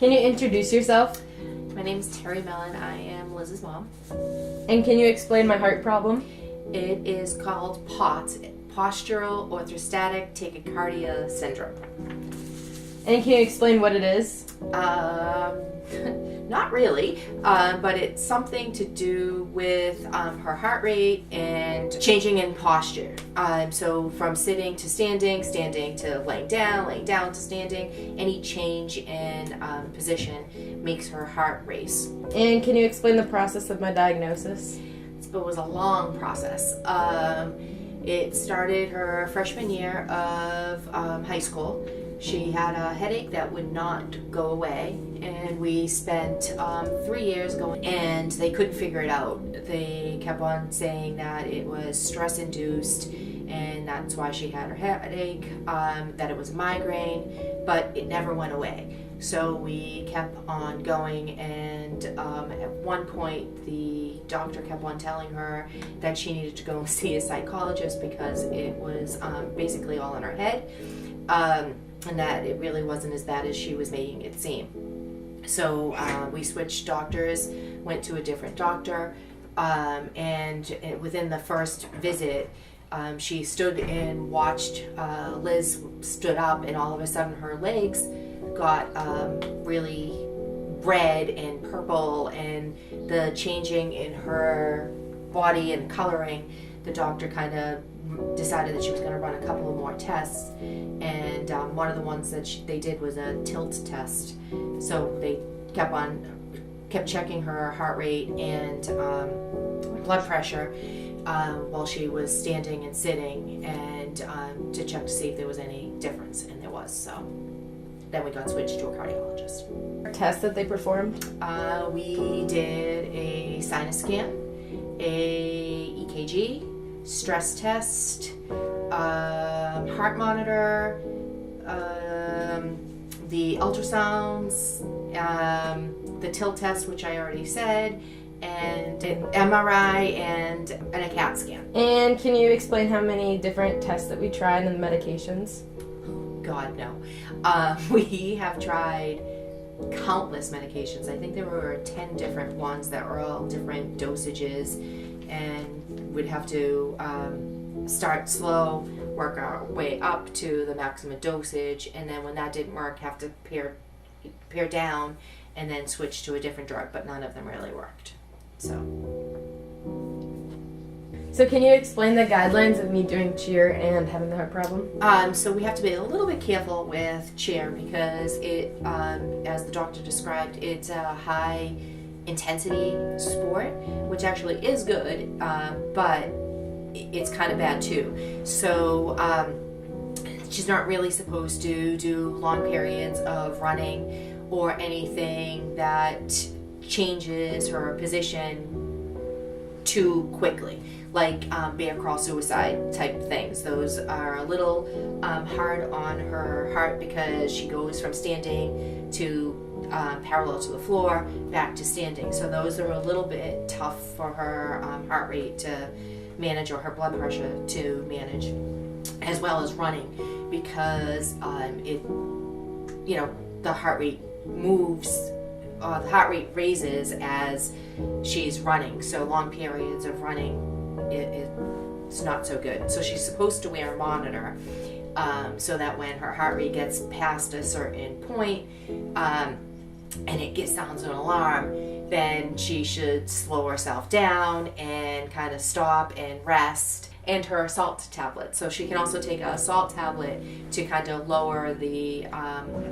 Can you introduce yourself? My name is Liz Mellen. I am Liz's mom. And can you explain my heart problem? It is called POTS, Postural Orthostatic Tachycardia Syndrome. And can you explain what it is? Not really, but it's something to do with her heart rate and changing in posture. So from sitting to standing, standing to laying down to standing, any change in position makes her heart race. And can you explain the process of my diagnosis? It was a long process. It started her freshman year of high school. She had a headache that would not go away, and we spent 3 years going, and they couldn't figure it out. They kept on saying that it was stress-induced, and that's why she had her headache, that it was a migraine, but it never went away. So we kept on going, and at one point the doctor kept on telling her that she needed to go and see a psychologist because it was basically all in her head. And that it really wasn't as bad as she was making it seem. So we switched doctors, went to a different doctor, and within the first visit, she stood and watched. Liz stood up, and all of a sudden her legs got really red and purple, and the changing in her body and coloring, the doctor kind of decided that she was going to run a couple of more tests, and one of the ones that they did was a tilt test. So they kept checking her heart rate and blood pressure while she was standing and sitting, and to check to see if there was any difference, and there was. So then we got switched to a cardiologist. Tests that they performed? We did a sinus scan, a EKG, stress test, heart monitor, the ultrasounds, the tilt test, which I already said, and an MRI and a CAT scan. And can you explain how many different tests that we tried and the medications? God, no. We have tried countless medications. I think there were 10 different ones that were all different dosages, and we'd have to start slow, work our way up to the maximum dosage, and then when that didn't work, have to pare down and then switch to a different drug, but none of them really worked. So can you explain the guidelines of me doing cheer and having the heart problem? So we have to be a little bit careful with cheer because it, as the doctor described, it's a high intensity sport, which actually is good, but it's kind of bad too. So she's not really supposed to do long periods of running or anything that changes her position too quickly, like bear crawl suicide type things. Those are a little hard on her heart because she goes from standing to parallel to the floor back to standing. So those are a little bit tough for her heart rate to manage, or her blood pressure to manage, as well as running, because the heart rate moves, the heart rate raises as she's running. So long periods of running, it's not so good. So she's supposed to wear a monitor so that when her heart rate gets past a certain point and it sounds an alarm, then she should slow herself down and kind of stop and rest. And her salt tablet. So she can also take a salt tablet to kind of lower the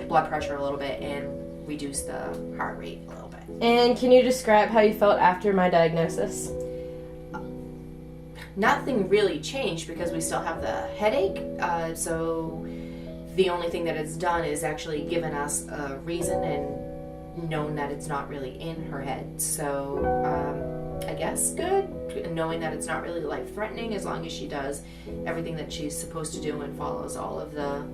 blood pressure a little bit and reduce the heart rate a little bit. And can you describe how you felt after my diagnosis? Nothing really changed because we still have the headache. So the only thing that it's done is actually given us a reason and known that it's not really in her head. So I guess good, knowing that it's not really life-threatening as long as she does everything that she's supposed to do and follows all of the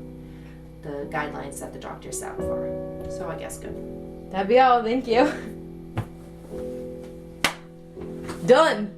guidelines that the doctor set for her. So I guess good. That'd be all. Thank you. Done.